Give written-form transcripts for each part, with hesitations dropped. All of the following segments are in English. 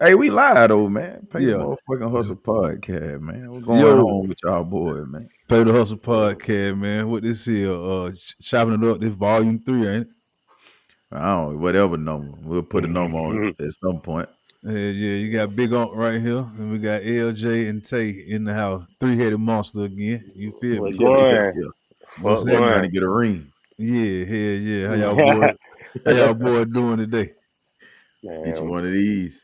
Hey, we live though, man. Pay the Yeah. motherfucking hustle podcast, man. What's going Yo, on with y'all boys, man? Play the Hustle podcast, man. What this here? Chopping it up. This volume 3, ain't it? I don't whatever number. We'll put a number on it at some point. Yeah. You got Big Unc right here, and we got LJ and Tay in the house. Three-headed monster again. You feel me? What's Yeah. going? What's Fuck Boy trying happening? to going? get a ring. Yeah, hell yeah. How y'all boy? Man, How y'all boy doing today? Get you one of these.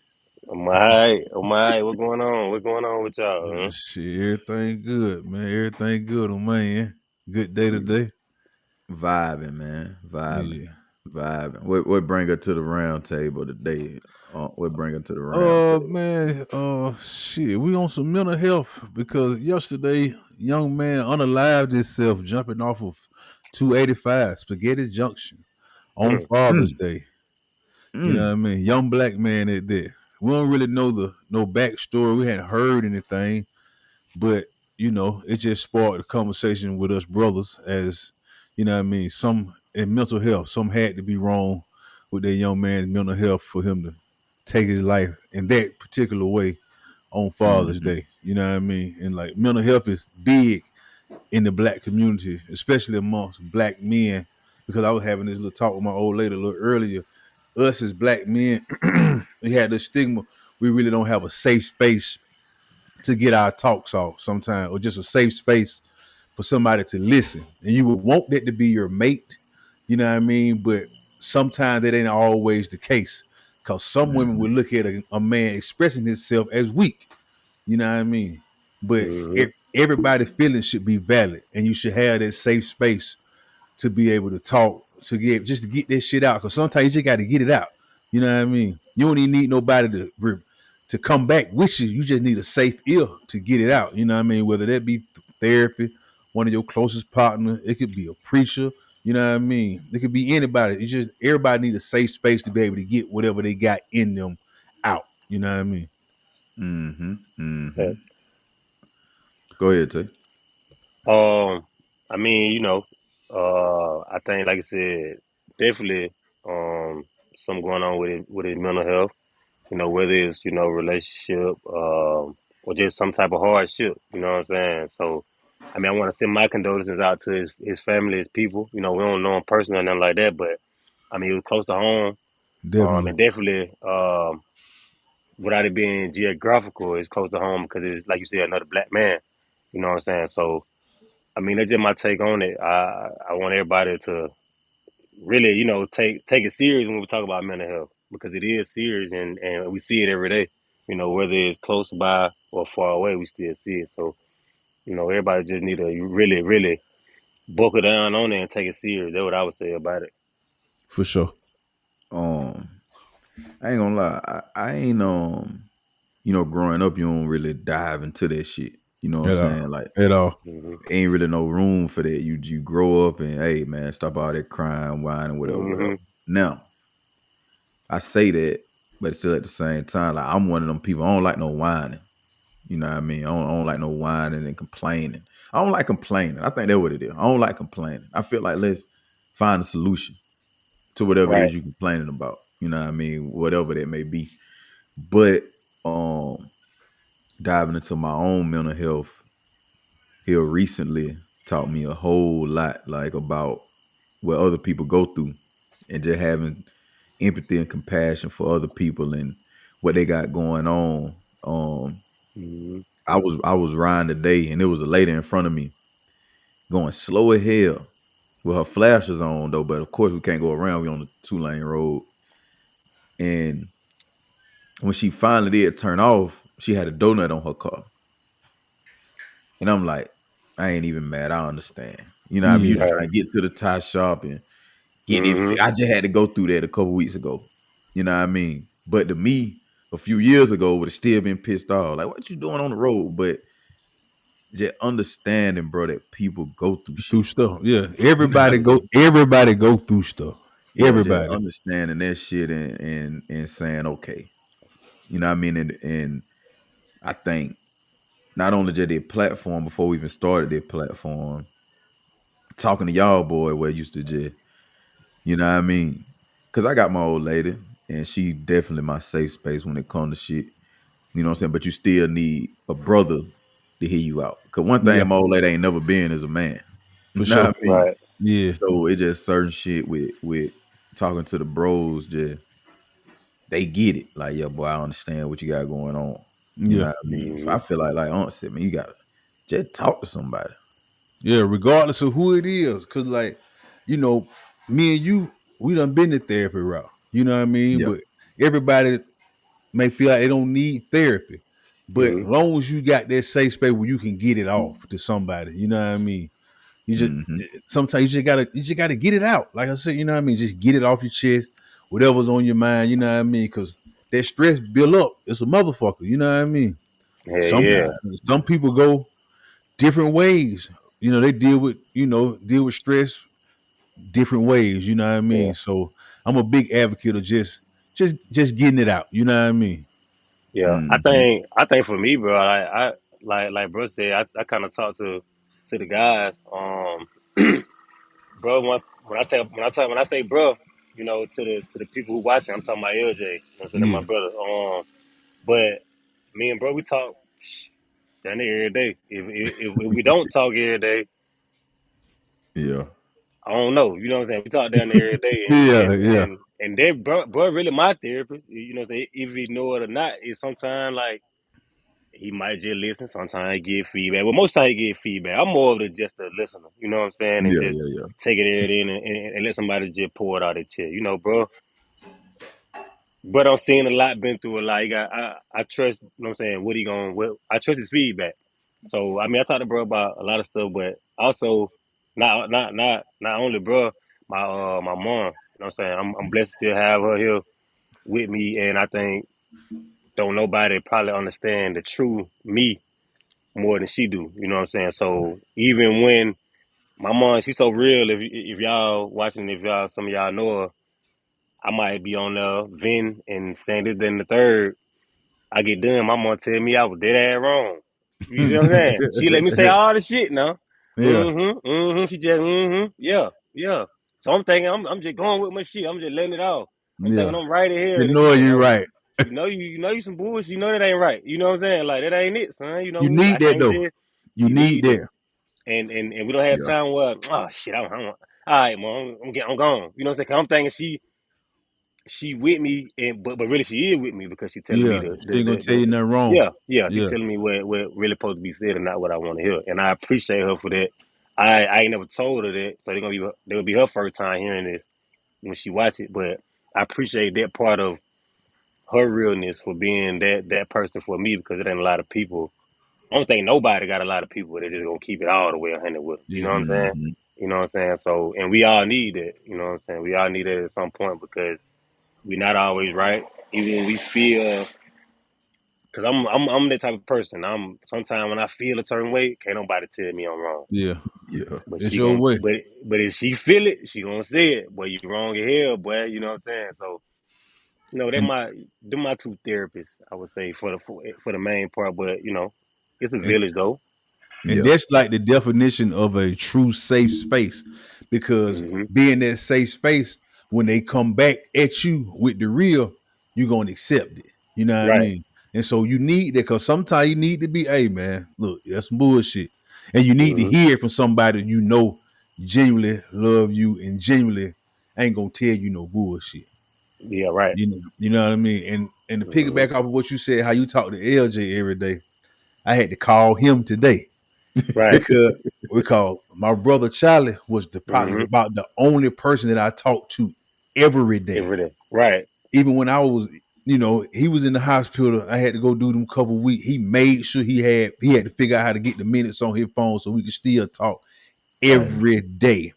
I'm alright. I'm alright. What going on? What's going on with y'all? Huh? Shit, everything good, man. Everything good on man. Good day We today. vibing, man. Vibing. Yeah. Vibing. What bring her to the round table today? What bring her to the round table? Man, shit, we on some mental health because yesterday, young man unalived himself jumping off of 285 Spaghetti Junction on Mm, Father's Mm, Day. You know what mm, I mean? Young black man at that. We don't really know the no backstory. We hadn't heard anything, but it just sparked a conversation with us brothers as what I mean. Some in mental health, some had to be wrong with that young man's mental health for him to take his life in that particular way on Father's mm-hmm. Day. You know what I mean? And like mental health is big in the black community, especially amongst black men. Because I was having this little talk with my old lady a little earlier. Us as black men, we had the stigma. We really don't have a safe space to get our talks off sometimes, or just a safe space for somebody to listen. And you would want that to be your mate, you know what I mean? But sometimes that ain't always the case. Cause some women Mm-hmm. would look at a man expressing himself as weak, you know what I mean? But mm-hmm. everybody's feelings should be valid, and you should have that safe space to be able to talk, to get this shit out. Cause sometimes you just got to get it out. You know what I mean? You don't even need nobody to come back with you. You just need a safe ear to get it out. You know what I mean? Whether that be therapy, one of your closest partners, it could be a preacher. You know what I mean? It could be anybody. It's just everybody need a safe space to be able to get whatever they got in them out. You know what I mean? Mm-hmm. Yeah. Mm-hmm. Go ahead, Tay. Um, I mean, I think, like I said, definitely, something going on with his mental health. Whether it's relationship, or just some type of hardship. You know what I'm saying? So, I mean, I want to send my condolences out to his family, his people. We don't know him personally or nothing like that, but I mean, it was close to home. Definitely. And definitely, without it being geographical, it's close to home because it's like you said, another black man. You know what I'm saying? So, I mean, that's just my take on it. I want everybody to really, take it serious when we talk about mental health because it is serious and we see it every day. Whether it's close by or far away, we still see it. So, everybody just need to really, really buckle down on it and take it serious. That's what I would say about it. For sure. Um, I ain't gonna lie. I ain't growing up, you don't really dive into that shit. You know what I'm At saying? all. Like, At all. Hmm. ain't really no room for that. You grow up and hey, man, stop all that crying, whining, whatever, whatever. Hmm. Now, I say that, but still at the same time, like I'm one of them people. I don't like no whining. You know what I mean? I don't like no whining and complaining. I don't like complaining. I think that's what it is. I don't like complaining. I feel like let's find a solution to whatever it Right. is you complaining about. You know what I mean? Whatever that may be. But um diving into my own mental health here recently taught me a whole lot like about what other people go through and just having empathy and compassion for other people and what they got going on. Um Hmm. I was riding today and there was a lady in front of me going slow as hell with her flashers on though, but of course we can't go around. We on the 2-lane road. And when she finally did turn off, she had a donut on her car. And I'm like, I ain't even mad. I understand. You know what I mean? You Yeah. just Right. trying to get to the tie shop and get it. Hmm. I just had to go through that a couple weeks ago. You know what I mean? But to me, a few years ago, would have still been pissed off. Like, what you doing on the road? But just understanding, bro, that people go through Through shit. stuff. Yeah. You know what I mean? Everybody go through stuff. Yeah, just Everybody. understanding that shit and saying, okay. You know what I mean? And I think not only just their platform before we even started their platform, talking to y'all boy where I used to just, you know what I mean? Cause I got my old lady. and she definitely my safe space when it comes to shit. You know what I'm saying? But you still need a brother to hear you out. Cause one Yeah, thing my old lady ain't never been is a man. for You know sure. what I mean? Right. Yeah, So it just certain shit with talking to the bros, just they get it. Like, yeah, boy, I understand what you got going on. You know yeah, what I mean? So Mm-hmm. I feel like Aunt said, man, you gotta just talk to somebody. yeah. Regardless of who it is, cause like, me and you, we done been the therapy route. You know what I mean? Yeah. But everybody may feel like they don't need therapy. But as Mm-hmm. long as you got that safe space where you can get it off to somebody, you know what I mean? You just Mm-hmm. sometimes you just gotta get it out. Like I said, you know what I mean? Just get it off your chest, whatever's on your mind, you know what I mean? Because that stress build up. It's a motherfucker, you know what I mean? Hell Some yeah. some people go different ways. They deal with stress different ways, you know what I Yeah. mean? So I'm a big advocate of just getting it out, you know what I mean? Yeah. I Mm-hmm. think I think for me, bro, I like bro said, I kind of talk to the guys. Bro, when I say bro, to the people who watching, I'm talking about LJ. You know what I'm saying? Yeah. My brother. But me and bro, we talk down there every day. If we don't talk every day, Yeah. I don't know. You know what I'm saying? We talk down there every day, and Yeah, and yeah. and and they bro really my therapist. You know what I'm saying? If he know it or not, it's sometimes like he might just listen. Sometimes he give feedback, but most time he give feedback. I'm more of just a listener. You know what I'm saying? And Yeah, just yeah, yeah. take it every in and let somebody just pour it out their chest. Bro. But I'm seeing a lot, been through a lot. I trust, you know what I'm saying, I trust his feedback. So I mean I talked to bro about a lot of stuff, but also not only bro, my mom, you know what I'm saying? I'm blessed to still have her here with me, and I think don't nobody probably understand the true me more than she do. You know what I'm saying? So even when my mom, she's so real, if y'all watching, if y'all some of y'all know her, I might be on Vin and saying this, then the third. I get done, my mom tell me I was dead ass wrong. You see what I'm saying? She let me say all the shit now. Yeah. She just yeah, yeah. So I'm thinking I'm just going with my shit. I'm just letting it off. I'm thinking Yeah. I'm right here, They and then she know say, you "Oh, right. you some bullshit. You know that ain't right. You know what I'm saying? Like that ain't it, son. You I need that think though. this. You You need need that, that. and we don't have Yeah. time. Well, oh shit, all right, mom, I'm gone. You know what I'm saying? 'Cause I'm thinking she with me, and but really she is with me because she telling me Yeah. She ain't gonna tell you the nothing wrong. yeah, she Yeah. telling me what really supposed to be said and not what I want to hear, and I appreciate her for that. I ain't never told her that, so they gonna be her first time hearing this when she watch it, but I appreciate that part of her realness for being that person for me because it ain't a lot of people. I don't think nobody got a lot of people that just gonna keep it all the way 100 with them. You know Yeah. what I'm saying? Mm-hmm. You know what I'm saying? So, and we all need it. You know what I'm saying? We all need it at some point because we're not always right. Even when we feel, because I'm that type of person. I'm sometimes when I feel a certain way, can't nobody tell me I'm wrong. Yeah. Yeah. But It's she your gonna, way. but if she feel it, she gonna say it. Boy, you wrong as hell, boy. You know what I'm saying? So And they're my two therapists. I would say for the main part. But it's a and village though. And Yeah. that's like the definition of a true safe space because Hmm. being that safe space, when they come back at you with the real, you're going to accept it. You know what I Right. mean? And so you need that because sometimes you need to be, hey, man, look, that's some bullshit. And you need to Hmm. hear it from somebody genuinely love you and genuinely ain't going to tell you no bullshit. Yeah. Right. You know what I mean? And to Hmm. piggyback off of what you said, how you talk to LJ every day, I had to call him today Right. because my brother Charlie was probably Hmm. about the only person that I talked to every day. Every day. Right. Even when I was, he was in the hospital. I had to go do them couple weeks. He made sure he had to figure out how to get the minutes on his phone so we could still talk Right. every day.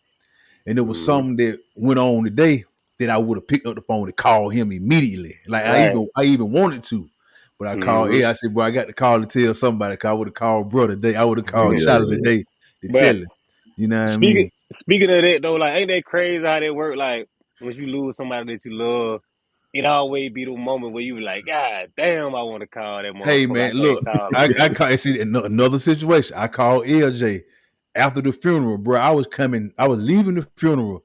And there was Hmm. something that went on today that I would have picked up the phone and called him immediately. Like I Right. even I even wanted to. But I called, Hmm. yeah, I said, bro, I got to call to tell somebody because I would have called bro today. I would have called Yeah, Charlie yeah, yeah. today to tell But him. You know what I speaking mean? speaking of that though, like ain't that crazy how that work? Like when you lose somebody that you love, it always be the moment where you be like, God damn, I want to call that Hey motherfucker. I man, can't look, call him, I man. call see another situation. I called LJ after the funeral, bro. I was leaving the funeral,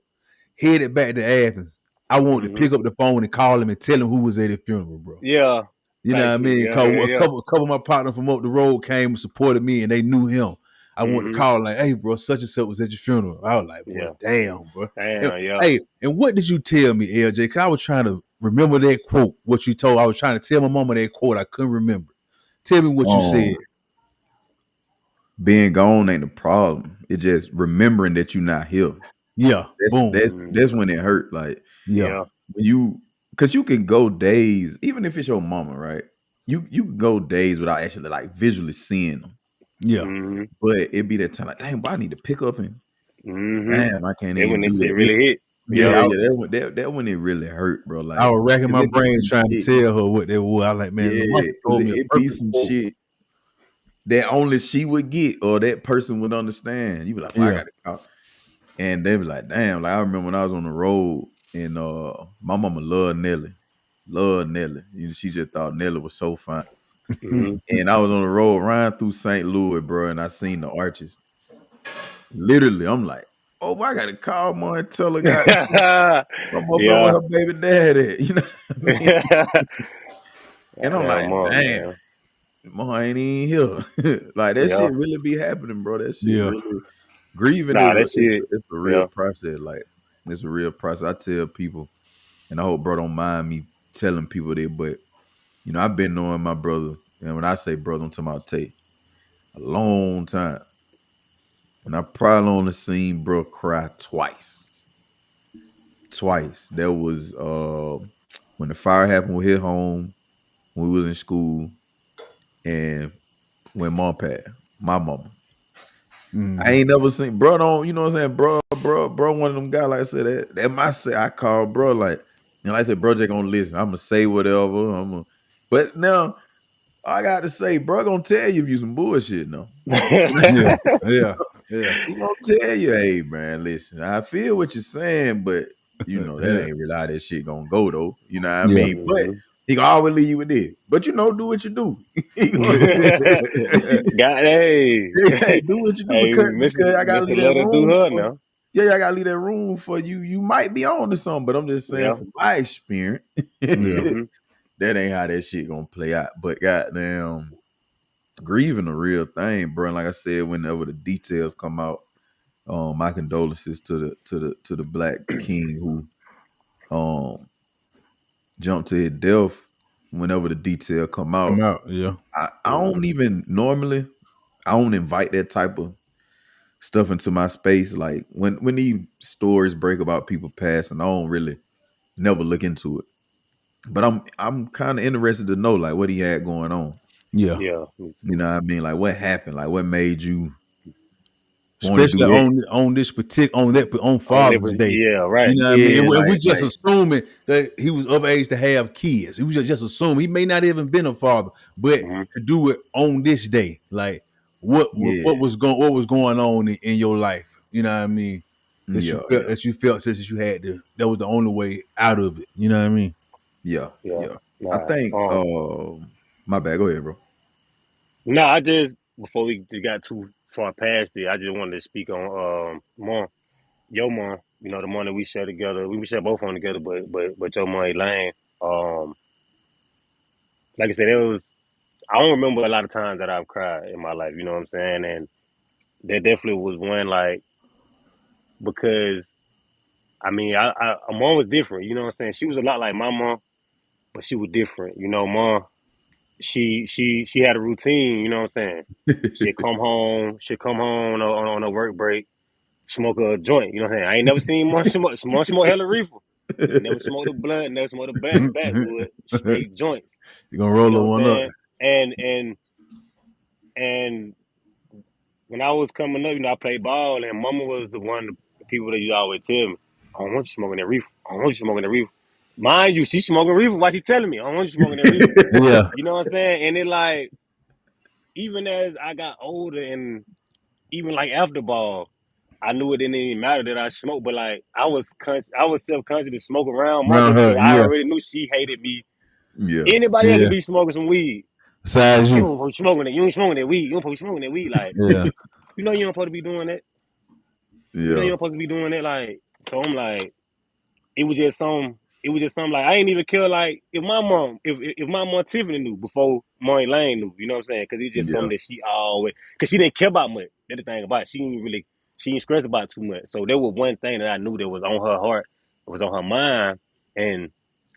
headed back to Athens. I wanted to pick up the phone and call him and tell him who was at his funeral, bro. Yeah. You know what I mean? Yeah, Cause yeah, a yeah. couple of my partners from up the road came and supported me, and they knew him. I wanted to call like, "Hey, bro, such and such was at your funeral." I was like, "Boy, damn, bro." Damn, yeah. Hey, and what did you tell me, LJ? Cause I was trying to remember that quote. What you told? I was trying to tell my mama that quote. I couldn't remember. Tell me what you said. Being gone ain't the problem. It's just remembering that you're not here. Yeah, boom. That's when it hurt. Like, yeah. when because you can go days, even if it's your mama, right? You can go days without actually like visually seeing them. Yeah. But it'd be that time like, damn, boy, I need to pick up and damn, I can't Then even when do this shit that. really hit. Yeah. That when it really hurt, bro. Like, I was racking my brain trying to tell her what they were. I was like, man, it be some shit that only she would get or that person would understand. You be like, well, I gotta call. And they be like, damn, like I remember when I was on the road and my mama loved Nelly. Loved Nelly. You know, she just thought Nelly was so fine. And I was on the road riding through St. Louis, bro, and I seen the arches. Literally, I'm like, oh, I gotta call mom and tell her, God, I'm up there with her baby dad at. You know what I mean? And I'm like, damn, mom ain't even here. Like that shit really be happening, bro. That shit really grieving it's a real process. Like it's a real process. I tell people, and I hope bro don't mind me telling people that, but you know, I've been knowing my brother, and when I say brother, I'm talking about Tay, a long time. And I probably only seen bro cry twice. That was when the fire happened with his home, when we was in school, and when mom passed, my mama. I ain't never seen bro. Don't you know what I'm saying, bro? One of them guys like I said that my say I call bro like, and like I said, bro, just gonna listen. I'm gonna say whatever. But now I got to say, bro, gonna tell you if you some bullshit. No, yeah. He gonna tell you, hey man, listen, I feel what you're saying, but you know that ain't really how that shit gonna go though. You know what I mean? But he gonna always leave you with this. But you know, do what you do. Hey, do what you do because I gotta leave that room for. Yeah, I gotta leave that room for you. You might be on to something, but I'm just saying from my experience, that ain't how that shit gonna play out. But goddamn, grieving a real thing, bro. And like I said, whenever the details come out, my condolences to the Black King who jumped to his death. Whenever the detail come out, I don't even normally I don't invite that type of stuff into my space. Like when these stories break about people passing, I don't really never look into it. But I'm kind of interested to know like what he had going on. Yeah. You know what I mean? Like what happened? Like what made you especially on this particular on Father's Day. Yeah, right. You know what I mean? And we just assuming that he was of age to have kids. He was just assuming he may not even been a father, but to do it on this day, like what was going on in your life? You know what I mean? That you felt that you had to. That was the only way out of it. You know what I mean? Yeah. I think. My bad. Go ahead, bro. No, I just before we got too far past it, I just wanted to speak on mom, your mom. You know, the mom that we share together. We share both on together, but your mom Elaine. Like I said, I don't remember a lot of times that I've cried in my life. You know what I'm saying? And there definitely was one like because I mean, I mom was different. You know what I'm saying? She was a lot like my mom, but she was different. You know, mom. She had a routine. You know what I'm saying? She'd come home on a work break, smoke a joint. You know what I'm saying? I ain't never seen mom smoke hella reefer. She never smoked a blunt, never smoked a backwood, straight joints. You gonna roll one up? And when I was coming up, you know, I played ball, and Mama was the people that you always tell me, I don't want you smoking that reefer. I don't want you smoking that reefer. Mind you, she smoking reefer. Why she telling me? I don't want you smoking that reefer. Yeah. You know what I'm saying? And it like, even as I got older and even like after ball, I knew it didn't even matter that I smoked, but like I was self-conscious to smoke around Mama because I already knew she hated me. Yeah. Anybody else could be smoking some weed. Besides you don't smoking that. You ain't smoking that weed. You don't supposed to be smoking that weed. Like, you don't supposed to be doing that. Yeah. You know you don't supposed to be doing that. Like, so I'm like, it was just something like I ain't even care like if my mom Tiffany knew before Maury Lane knew, you know what I'm saying? Because it's just Yeah. something that she always, because she didn't care about much. That's the thing about it. She didn't stress about it too much. So there was one thing that I knew that was on her heart, it was on her mind, and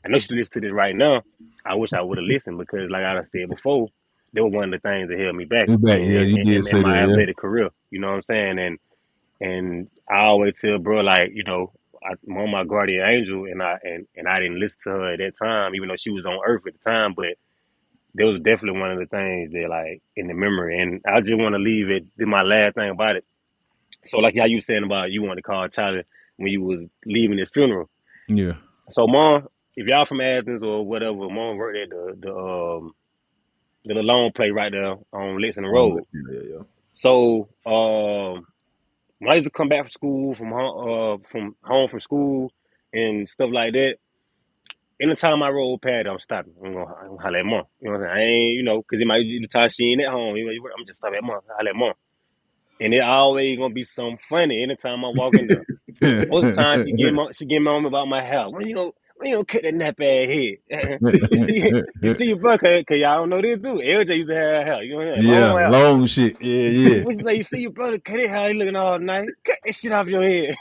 I know she listens to this right now. I wish I would have listened because, like I said before, that was one of the things that held me back You back, yeah, you did in say my that, athletic career. You know what I'm saying? And I always tell bro, like, I'm on my guardian angel, and I didn't listen to her at that time, even though she was on earth at the time. But that was definitely one of the things that, like, in the memory. And I just want to leave it. Did my last thing about it. So, like how you were saying about you wanted to call Charlie when you was leaving his funeral. yeah. Yeah. So, mom, if y'all from Athens or whatever, mom worked at the long play right there on Lexington Road. Yeah. So, when I used to come back from school, from home from school and stuff like that, anytime I roll past, I'm stopping. I'm gonna holler at mom. You know what I'm saying? I ain't, because it might be the time she ain't at home. I'm just stopping at mom, holler at mom. And it always gonna be something funny anytime I walk in there. Most of the time she get me on me about my hair. When you gonna cut that nap ass head? you see your brother, cause y'all don't know this dude. LJ used to have hair. You know what I'm saying? Yeah, Long hair. long shit. Yeah, What you say? You see your brother cut his hair, he looking all nice. Cut that shit off your head.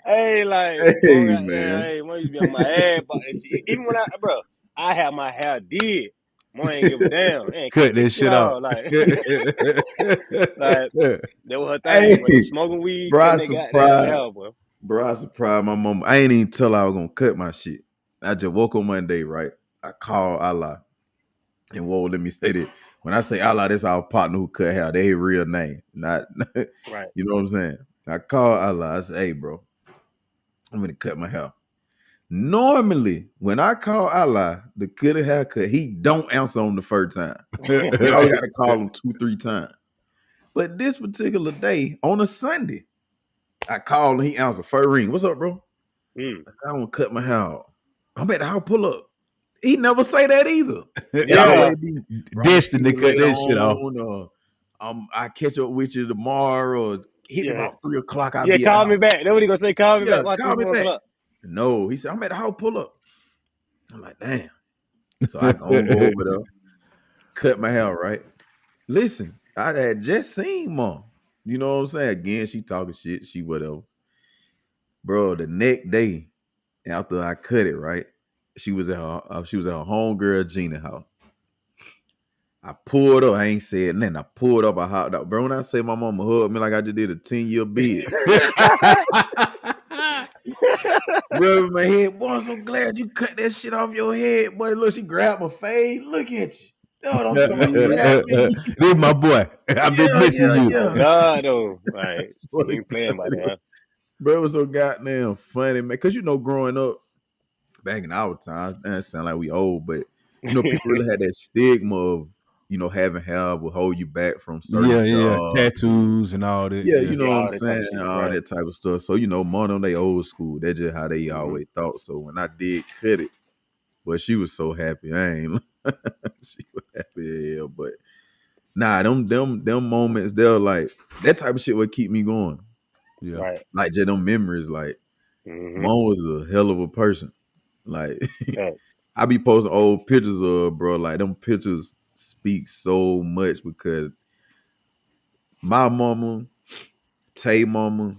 Hey, like, mom, Hey goddamn, man. hey, mom used to be on my ass about that shit. Even when I had my hair did. Mom ain't give a damn. Ain't cut cut that that shit shit off. off. Like, that was her thing, bro. Hey, Them smoking weed, bro, cutting I that goddamn hair, bro. surprised my mom. I ain't even tell her I was gonna cut my shit. I just woke up one day, right? I called Allah. And whoa, let me say that. When I say Allah, that's our partner who cut hair. They real name. Not Right. you know what I'm saying? I called Allah. I said, hey, bro, I'm gonna cut my hair. Normally, when I call Allah to cut a haircut, he don't answer on the first time. You always got to call him 2-3 times. But this particular day, on a Sunday, I called and he answered first ring. What's up, bro? Mm. I want to cut my hair out. I'm at the house pull up. He never say that either. It Yeah. always be, bro, I'm gonna see Destined to you cut later that shit off. on. I catch up with you tomorrow. Or hit me Yeah. about 3 o'clock. I'll Yeah, be at the call me house. back. That's what he gonna say. Call me Yeah, back. Watch call me me 4 back. o'clock. No, he said, I'm at the house pull up. I'm like, damn. So I go over there, cut my hair, right? Listen, I had just seen mom. You know what I'm saying? Again, she talking shit, she whatever. Bro, the next day after I cut it, right? She was at her homegirl Gina house. I pulled up. I ain't said nothing. I pulled up. I hopped out. Bro, when I say my mama hugged me like I just did a 10-year bid. Rubbing my head. Boy, I'm so glad you cut that shit off your head. Boy, look, she grabbed my face. Look at you. You know what I'm talking about? Grab me. This my boy. I've been missing you. Oh Yeah. God, though. Like, Swear we to ain't playing about God. that. Bro, it was so goddamn funny, man. Cause growing up back in our time, that sound like we old, but people really had that stigma of, having hair will hold you back from certain Yeah. jobs. Tattoos and all that. Yeah, Yeah. you know Yeah, what I'm all that type of saying? shit. All Right. that type of stuff. So, more on they old school. That's just how they Mm-hmm. always thought. So when I did cut it, well, she was so happy. I ain't she was happy as hell. But nah, them moments, they're like that type of shit would keep me going. Yeah. Right. Like just them memories, like Mm-hmm. mom was a hell of a person. Like Right. I be posting old pictures of bro. Like them pictures speak so much because my mama, Tay mama,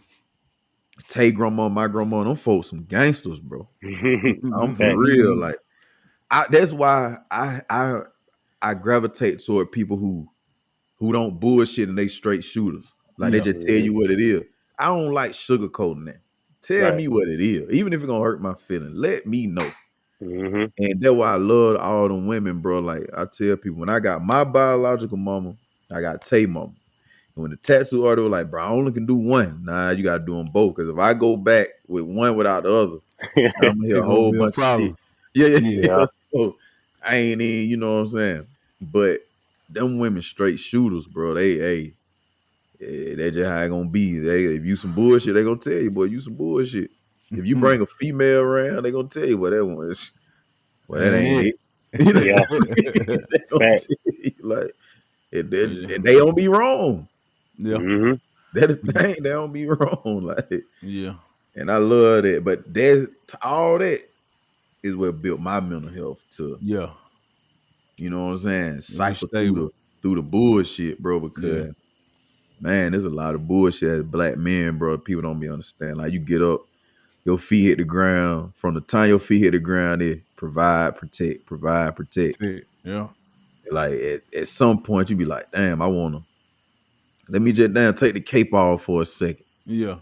Tay grandma, my grandma, them folks some gangsters, bro. I'm for Facts. real. Like that's why I gravitate toward people who don't bullshit and they straight shooters. Like they Yeah. just tell Mm-hmm. you what it is. I don't like sugarcoating that. Tell Right. me what it is. Even if it's gonna hurt my feelings, let me know. Mm-hmm. And that's why I love all them women, bro. Like I tell people, when I got my biological mama, I got Tay mama. And when the tattoo artist was like, bro, I only can do one. Nah, you gotta do them both. Cause if I go back with one without the other, I'm gonna hear a It's gonna whole be a bunch of shit. problem. Yeah. Yeah. So I ain't in, you know what I'm saying? But them women straight shooters, bro. They just how it gonna be. If you some bullshit, they gonna tell you, boy, you some bullshit. If you bring a female around, they gonna tell you what that one is. Well, that ain't Ain't it. You know, Yeah. it. they gonna Fact. tell you, like, and Yeah. they don't be wrong. Yeah. Mm-hmm. That is the thing, they don't be wrong. Like, Yeah. And I love that. But that all that is what built my mental health to, Yeah. you know what I'm saying, Be cipher stable. through the bullshit, bro. Because Yeah. man, there's a lot of bullshit as black men, bro. People don't be understand. Like you get up, your feet hit the ground. From the time your feet hit the ground, it provide, protect. Yeah. Like at some point, you be like, damn, let me just take the cape off for a second. Yeah.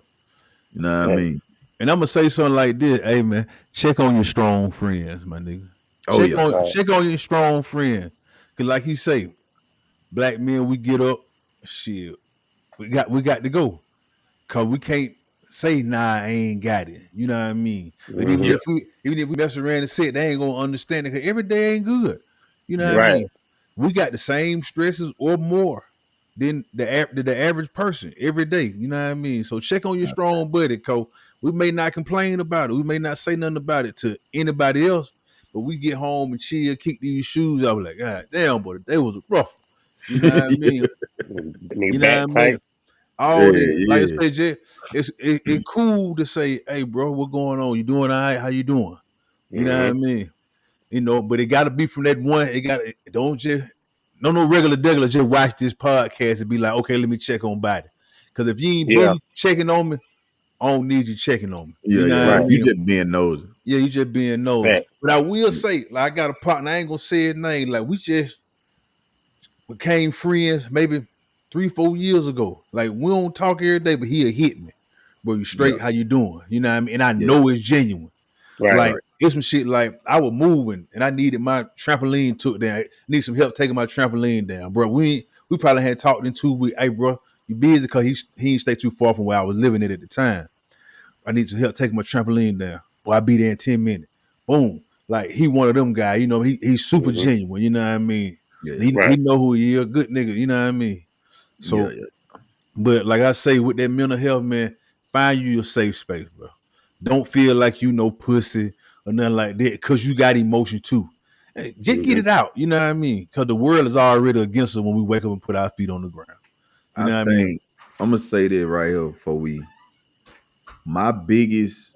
You know what I Yeah. mean? And I'm gonna say something like this. Hey man, check on your strong friends, my nigga. Oh yeah. Right. Check on your strong friend. Cause like you say, black men, we get up, shit. We got to go. Cause we can't say nah, I ain't got it. You know what I mean? But even Yeah. if we mess around and sit, they ain't gonna understand it. Cause every day ain't good. You know what I Right. mean? We got the same stresses or more than the average person every day. You know what I mean? So check on your strong buddy, cause we may not complain about it. We may not say nothing about it to anybody else, but we get home and chill, kick these shoes out. Like, God damn, boy, they was rough. You know what I mean? Nigga You know what I back mean? tight. All that. Like I Yeah. say, Jay, it's cool to say, hey, bro, what going on? You doing all right? How you doing? You know what I mean? You know, but it gotta be from that one. Don't just no regular just watch this podcast and be like, okay, let me check on body. Cause if you ain't Yeah. been checking on me, I don't need you checking on me. Yeah, You know yeah. what I Right. You mean? just being nosy. Yeah, you just being nosy. Fact. But I will say, like I got a partner, I ain't gonna say his name. Like we just became friends maybe 3-4 years ago. Like we don't talk every day, but he'll hit me. Bro, you straight, Yeah. how you doing? You know what I mean? And I Yeah. know it's genuine. Right. Like Right. it's some shit like I was moving and I needed my trampoline took down. Need some help taking my trampoline down, bro. We probably had talked in 2 weeks. Hey, bro, you busy? Because he ain't stay too far from where I was living at the time. I need some help taking my trampoline down. Boy, I'll be there in 10 minutes. Boom. Like he one of them guys, you know, he's super genuine, you know what I mean? Yeah. He Right. know who he is, a good nigga, you know what I mean? Yeah. So, Yeah. but like I say, with that mental health, man, find you your safe space, bro. Don't feel like you no pussy or nothing like that, cause you got emotion too. Hey, just get it out, you know what I mean? Cause the world is already against us when we wake up and put our feet on the ground. You I know what I mean? think I'm gonna say that right here before my biggest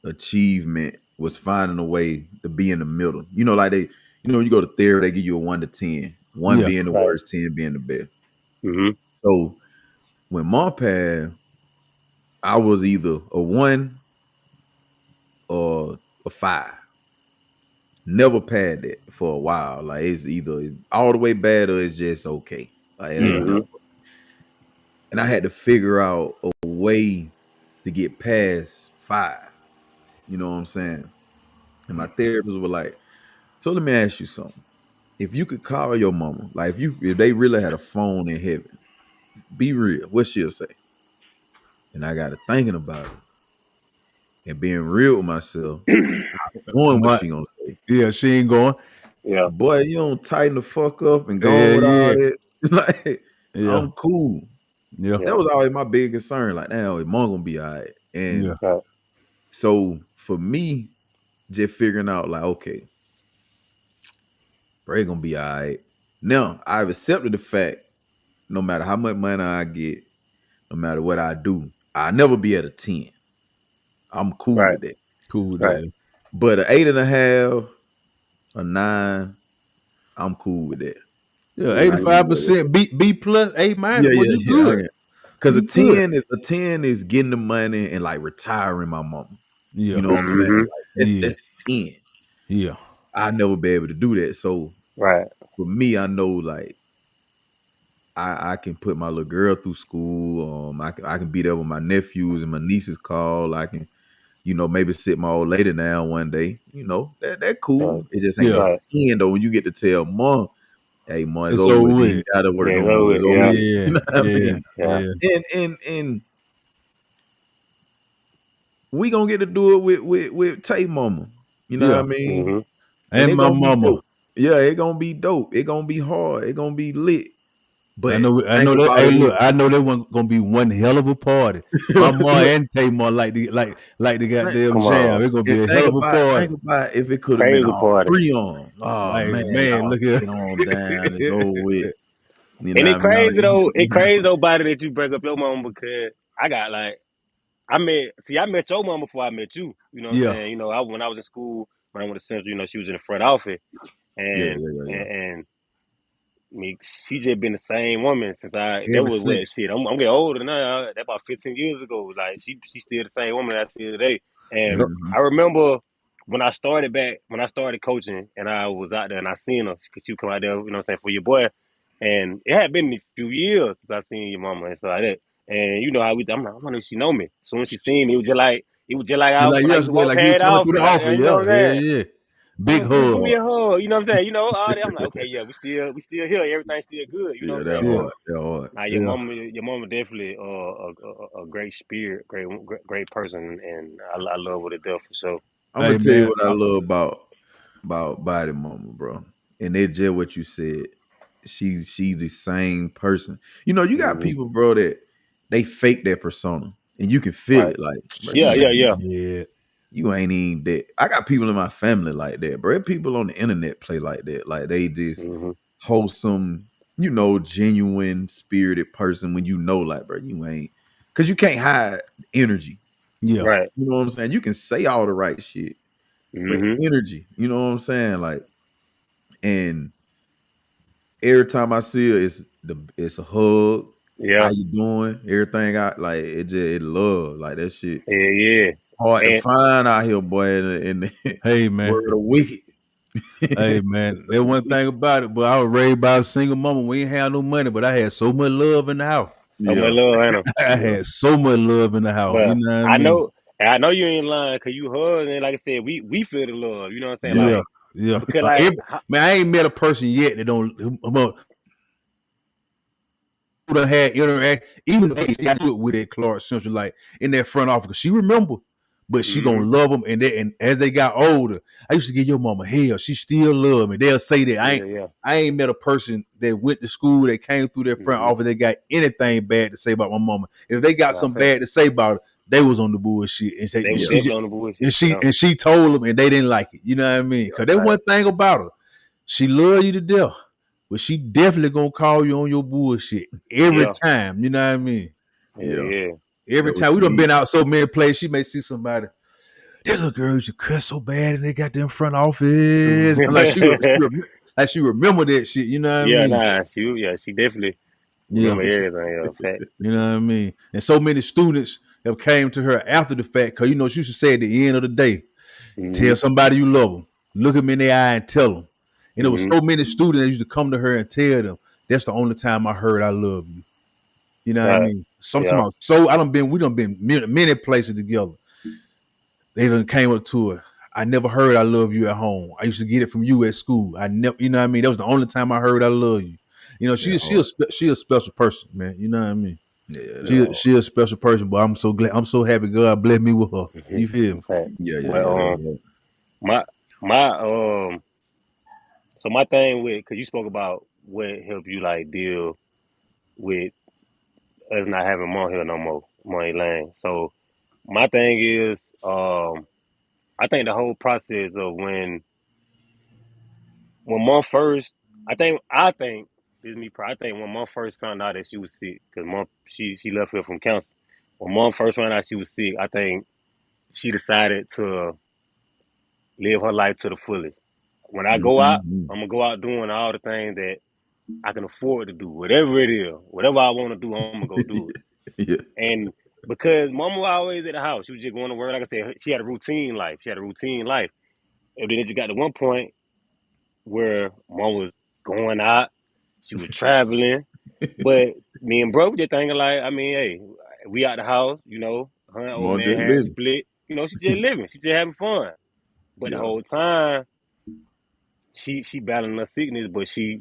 achievement was finding a way to be in the middle. You know, like when you go to therapy, they give you a 1 to 10. 1 Yeah. being the Right. worst, 10 being the best. Mm-hmm. So when mom passed, I was either a 1 or a 5. Never passed that for a while. Like it's either all the way bad or it's just okay. Like it ain't Mm-hmm. never. And I had to figure out a way to get past 5. You know what I'm saying? And my therapist was like, so let me ask you something. If you could call your mama, like if they really had a phone in heaven, be real, what she'll say? And I got to thinking about it and being real with myself, knowing what My, she gonna say. yeah, she ain't going. Yeah. Boy, you don't tighten the fuck up and go Yeah, on with all yeah, that. Like, yeah, I'm cool. yeah, Yeah. That was always my big concern. Like, now, is mom gonna be all right? yeah, And Right. so for me, just figuring out, like, okay, Bray gonna be all right. Now, I've accepted the fact, no matter how much money I get, no matter what I do, I'll never be at a 10. I'm cool Right. with that. cool with Right. that. But an 8.5, a 9, I'm cool with that. Yeah, I Mm-hmm. can live with 85% that. B plus, A minus, Yeah, boy, yeah, you yeah. good. Because a You good. 10 is getting the money and like retiring my mama. Yeah, You know what I'm saying? Mm-hmm. Like yeah, that's 10. yeah, I'll never be able to do that. So Right. for me, I know like I can put my little girl through school. I can be there with my nephews and my nieces call. I can, maybe sit my old lady down one day. That Right. cool. It just ain't yeah. that Right. 10 though. When you get to tell mom, hey mom, it's It's over over with. You with. ain't gotta work Yeah. no So more. It's over yeah. with. You Yeah, know what I yeah, mean? Yeah. yeah, And we gonna get to do it with Tay Mama. You know what I yeah. mean? Mm-hmm. And And it my gonna be mama. dope. Yeah, it gonna be dope. It gonna be hard. It gonna be lit. I But know, I think know that. about Hey, it look, with I know that one gonna be one hell of a party. My mom look, and Tamar like the think, goddamn Come on. jam. It's gonna and be a hell of a think party. about if it could have been Crazy all party. 3 on 'em. Oh Like man, man, y'all look here. get on down and go with. You And know it what I mean? crazy though. It crazy though, body that you break up your mom because I got like I met your mom before I met you. You know what I'm Yeah. saying? You know, when I was in school, when I went to Central, you know, she was in the front office, Yeah, and yeah, yeah, yeah. and I mean, she just been the same woman since that Ever was what since. shit. I'm getting older now. That about 15 years ago. Like she still the same woman I see today. And Yep. Mm-hmm. I remember when I started coaching, and I was out there and I seen her because you come out there, you know what I'm saying, for your boy. And it had been a few years since I seen your mama and stuff like that. And you know how I'm like, I wonder if she know me. As soon as she seen me, it was just like You're I like when I used to yesterday, walk like you were past the coming through office. the office. You know Yeah, what I'm yeah, saying? yeah. Big Mama, give hug. me a hug. You know what I'm saying? You know, all that. I'm like, okay, yeah, we still here. Everything's still good. You know Yeah, what I'm that saying? Yeah, But hard. That hard. now yeah. your mama definitely a great spirit, great person, and I love her to death for sure. I'm gonna Hey tell you man. what I love about Body Mama, bro. And it's just what you said. She's the same person. You know, you got Hmm. people, bro, that they fake their persona, and you can feel Right? it. Like, bro, Yeah, yeah, yeah. Yeah. you ain't even that. I got people in my family like that, bro. People on the internet play like that. Like they just Hmm. wholesome, you know, genuine, spirited person. When you know, like, bro, you ain't, because you can't hide energy. Yeah. Right. You know what I'm saying? You can say all the right shit, but Hmm. energy, you know what I'm saying? Like, and every time I see her, it's a hug. How Yeah. you doing? Everything I like, it love like that shit. Yeah. Yeah. Hard to And find out here, boy. In the Hey world man. of wicked. Hey man. That one thing about it, but I was raised by a single mama. We ain't had no money, but I had so much love in the house. so much Yeah, love, Anna. I yeah, had so much love in the house. You But know what I I mean? know, and I know you ain't lying because you hug, and like I said, we feel the love. You know what I'm saying? yeah. Yeah. Like Yeah. because like Man, I ain't met a person yet that don't who done had interact. Even I do it with that Clark Central, like in that front office. 'Cause she remember, but she gonna hmm. love them. And as they got older, I used to give your mama hell. She still love me. They'll say that Yeah, yeah. I ain't met a person that went to school that came through their front Hmm. office that got anything bad to say about my mama. If they got Nah, some fact. bad to say about her, they was on the bullshit. They And was Yeah, she definitely on the and bullshit. she Yeah. and she told them and they didn't like it. You know what I mean? yeah, Cause that Right. one thing about her. She love you to death, but she definitely gonna call you on your bullshit every Yeah. time. You know what I mean? Yeah. yeah. Yeah. Every That what time we you done need. been out so many places, she may see somebody. That little girl used to cuss so bad, and they got them front office. I'm like like she remember that shit. You know what I Yeah. mean? Nah. She definitely Yeah, remember everything. Yeah. Fact. you know what I mean. And so many students have came to her after the fact because you know she used to say at the end of the day, Hmm. tell somebody you love them, look them in their eye and tell them. And there was Hmm. so many students that used to come to her and tell them, "That's the only time I heard I love you." You know what I Right. mean? Yeah. Sometimes so I done been we done been many places together. They done came up to her. I never heard I love you at home. I used to get it from you at school. I never, you know what I mean? That was the only time I heard I love you. You know, That hard. she a special person, man. You know what I mean? Yeah, that Yeah. hard. She a special person, but I'm so glad, I'm so happy God bless me with her. You feel me? Fact. Yeah, yeah, But yeah. That hard. my my so my thing with because you spoke about what helped you like deal with us not having Monk here no more, Money Lane. So my thing is, I think the whole process of when Mom first, I think this is me. I think when Mom first found out that she was sick, because Mom she left here from cancer. When Mom first found out she was sick, I think she decided to live her life to the fullest. When I go out, Mm-hmm. I'm gonna go out doing all the things that I can afford to do, whatever it is, whatever I want to do, I'm gonna go do it. Yeah. And because Mama was always at the house, she was just going to work. Like I said, she had a routine life. She had a routine life. And then it just got to one point where Mom was going out, she was traveling. But me and bro, we just thinking like, I mean, hey, we out the house, her and old More man just had living. split. She just living. She just having fun. But the Yeah. whole time, she battling her sickness, but she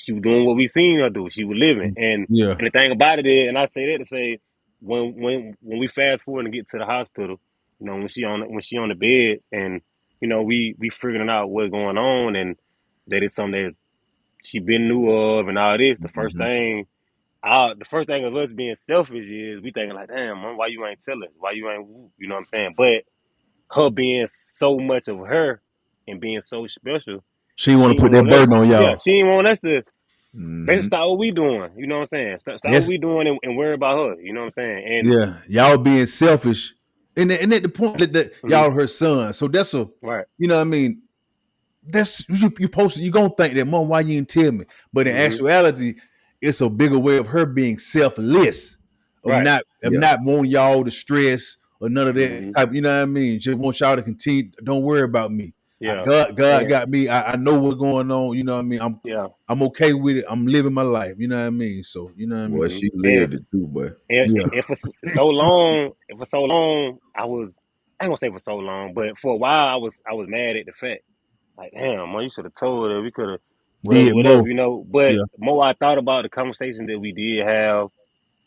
was doing what we seen her do. She was living, Yeah. and the thing about it is, and I say that to say, when we fast forward and get to the hospital, when she on the bed, and we figuring out what's going on, and that is something that she been knew of, and all this. Mm-hmm. The first thing of us being selfish is we thinking like, damn, Mom, why you ain't tell us? Why you ain't, you know what I'm saying? But her being so much of her and being so special, She she want to ain't put that want us. burden on Yeah, y'all. she ain't want us to. Basically, Mm-hmm. stop what we doing. You know what I'm saying? Stop what That's we doing and worry about her. You know what I'm saying? And yeah, y'all being selfish, and at the point that mhm, y'all her son, so that's a, right. you know what I mean. That's you posted. You gonna think that, mom, why you didn't tell me? But in Hmm. actuality, it's a bigger way of her being selfless, Right. of Yeah. not wanting y'all to stress or none of that Hmm. type. You know what I mean? Just want y'all to continue. Don't worry about me. Yeah. God And got me. I know what's going on. You know what I mean? yeah. I'm okay with it. I'm living my life. You know what I mean? So you know what I Boy, mean? Hmm. she And lived it too, boy. Yeah, if for so long, I was. I ain't gonna say for so long, but for a while, I was mad at the fact. Like, damn, man, you should have told her. We could have, did whatever, more. you know. But Yeah, more I thought about the conversation that we did have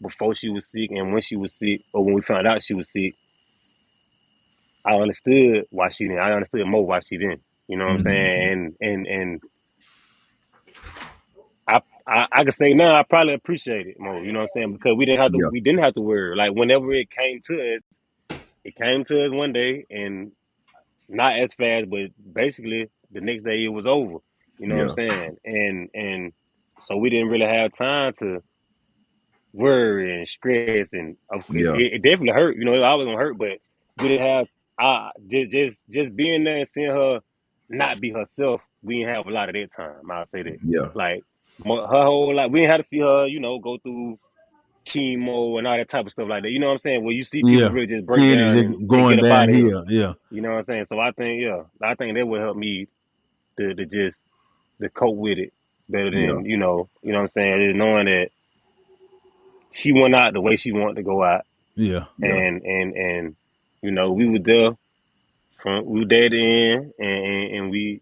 before she was sick and when she was sick, or when we found out she was sick, I understood why she didn't. I understood more why she didn't. You know what I'm hmm Mm-hmm. saying? And I could say now I probably appreciate it more. You know what I'm saying? Because Yeah. we didn't have to worry. Like whenever it came to us one day, and not as fast, but basically the next day it was over. You know what I'm Yeah. saying? And so we didn't really have time to worry and stress, and Yeah. it definitely hurt. You know, it always gonna hurt, but we didn't have just being there and seeing her not be herself. We didn't have a lot of that time. I'll say that. Yeah. Like her whole life, we didn't have to see her, go through chemo and all that type of stuff like that. You know what I'm saying? Where you see people yeah. really just break Seeing it down just and get going up out of here. downhill. Yeah, You know what I'm saying? So I think that would help me to just to cope with it better Yeah. than what I'm saying, is knowing that she went out the way she wanted to go out, yeah, Yeah. and we were there we were there at the end, and we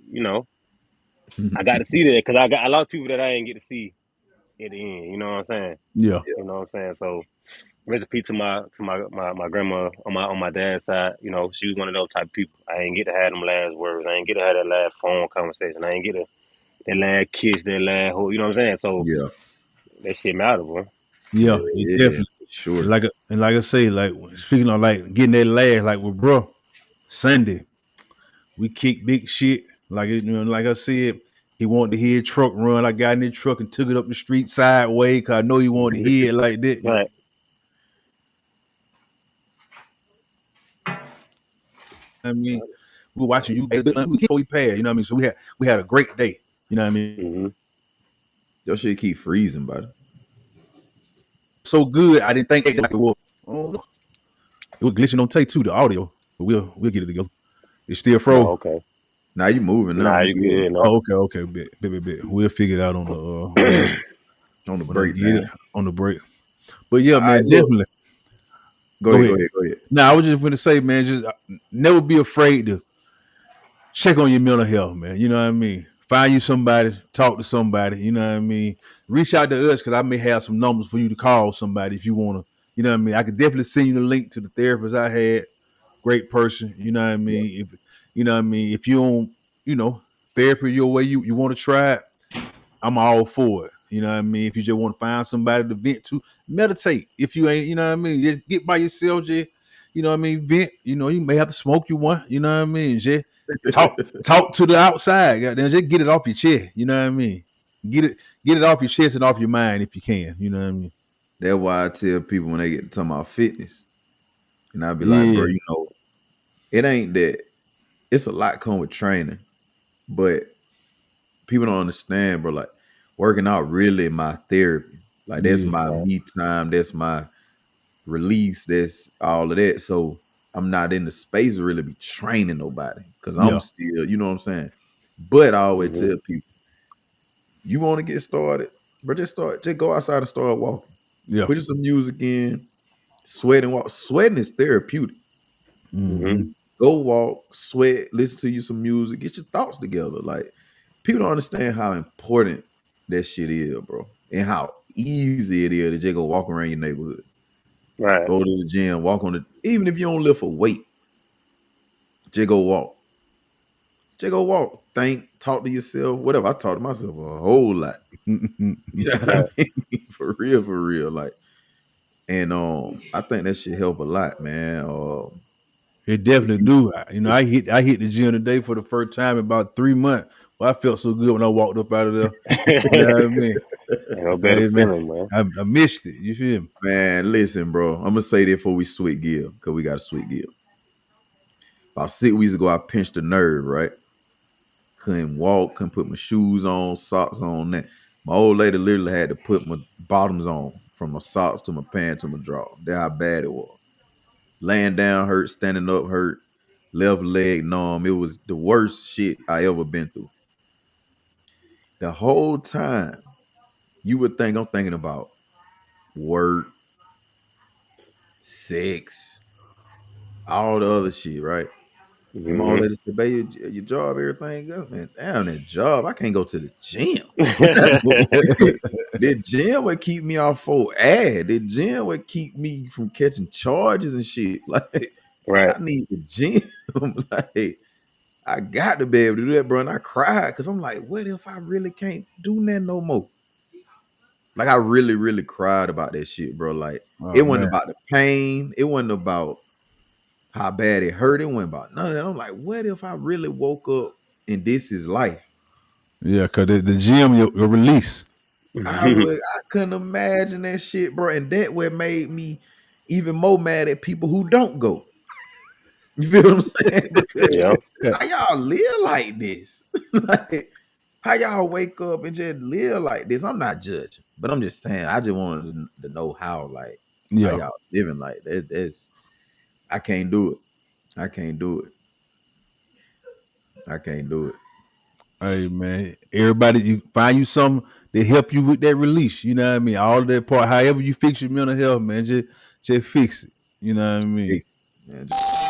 I got to see that because I got a lot of people that I didn't get to see at the end. You know what I'm saying? yeah. You know what I'm saying? So recipe to my grandma on my dad's side. She was one of those type of people. I didn't get to have them last words. I didn't get to have that last phone conversation. I didn't get to that last kiss, that last hold. You know what I'm saying? So Yeah. that shit matter, bro. Yeah, Hell it yeah. definitely. Sure. And like I say, like speaking of like getting that last, like with bro, Sunday, we kicked big shit. Like like I said, he wanted to hear a truck run. I got in the truck and took it up the street sideways because I know he wanted to Hmm. hear it like that. You know Right. what I mean? We were watching you before we passed, you know what I mean? So we had a great day. You know what I mean? Hmm. Your shit keep freezing, buddy. So good, I didn't think like it was. Oh no. It was glitching on take too, the audio. But we'll get it together. It's still Oh, froze. okay. Now you moving now. Nah, We you good. good, no. Oh, okay. Bit. We'll figure it out on the On the when I get it breakdown. on the break. But yeah, I man, look. definitely. Go Go ahead, go ahead. ahead, go ahead. Now, I was just going to say, man, just never be afraid to check on your mental health, man. You know what I mean? Find you somebody, talk to somebody. You know what I mean? Reach out to us because I may have some numbers for you to call somebody if you want to. You know what I mean? I could definitely send you the link to the therapist I had. Great person. You know what I Yeah. mean? If you know what I mean, if you don't, therapy your way you want to try it, I'm all for it. You know what I mean? If you just want to find somebody to vent to, meditate. If you ain't, you know what I mean, just get by yourself, just you know what I mean, vent. You may have to smoke you one. You know what I mean? Just talk to the outside. Goddamn, just get it off your chest. You know what I mean? Get it get it off your chest and off your mind if you can. You know what I mean? That's why I tell people when they get to talking about fitness, and I be like, bro, Yeah, it ain't that. It's a lot come with training, but people don't understand, bro. Like working out really my therapy. Like that's yeah, my Right. me time. That's my release. That's all of that. So I'm not in the space to really be training nobody because I'm yeah, still, you know what I'm saying. But I always Hmm. tell people, you want to get started, but just start. Just go outside and start walking. yeah. Put you some music in. Sweat and walk. Sweating is therapeutic. Hmm. Mm-hmm. Go walk, sweat, listen to you some music, get your thoughts together. Like people don't understand how important that shit is, bro, and how easy it is to just go walk around your neighborhood. Right. Go to the gym, walk on the. Even if you don't lift a weight, just go walk. Just go walk. Think, talk to yourself, whatever. I talk to myself a whole lot. You know what I Right. mean? For real, for real. Like, and I think that should help a lot, man. It If definitely you, do. I hit the gym today for the first time in about 3 months. Well, I felt so good when I walked up out of there. You know what I mean? Ain't no better Hey man, feeling, man. I missed it. You feel me? Man, listen, bro. I'm gonna say this before we switch gear, cause we got to switch gear. About 6 weeks ago, I pinched a nerve, right? Couldn't walk, couldn't put my shoes on, socks on. That my old lady literally had to put my bottoms on, from my socks to my pants to my drawers. That's how bad it was. Laying down hurt, standing up hurt, left leg numb. It was the worst shit I ever been through. The whole time, you would think I'm thinking about work, sex, all the other shit, right? And my old Hmm. lady said, baby, your job, everything good, man. Damn, that job, I can't go to the gym. The gym would keep me off for ad. The gym would keep me from catching charges and shit. Like, Right. I need the gym. Like, I got to be able to do that, bro. And I cried because I'm like, what if I really can't do that no more? Like, I really, really cried about that shit, bro. Like, it Oh wasn't man, about the pain. It wasn't about how bad it hurt. It wasn't about none of that. I'm like, what if I really woke up and this is life? yeah, cause the gym your release. I couldn't imagine that shit, bro. And that what made me even more mad at people who don't go. You feel what I'm saying? Because Yep. how y'all live like this? Like, how y'all wake up and just live like this? I'm not judging, but I'm just saying. I just wanted to know how Yeah. y'all living like that. That's I can't do it. I can't do it. I can't do it. Hey man, everybody, you find you something to help you with that release. You know what I mean? All that part, however you fix your mental health, man, just fix it. You know what I mean? Man, just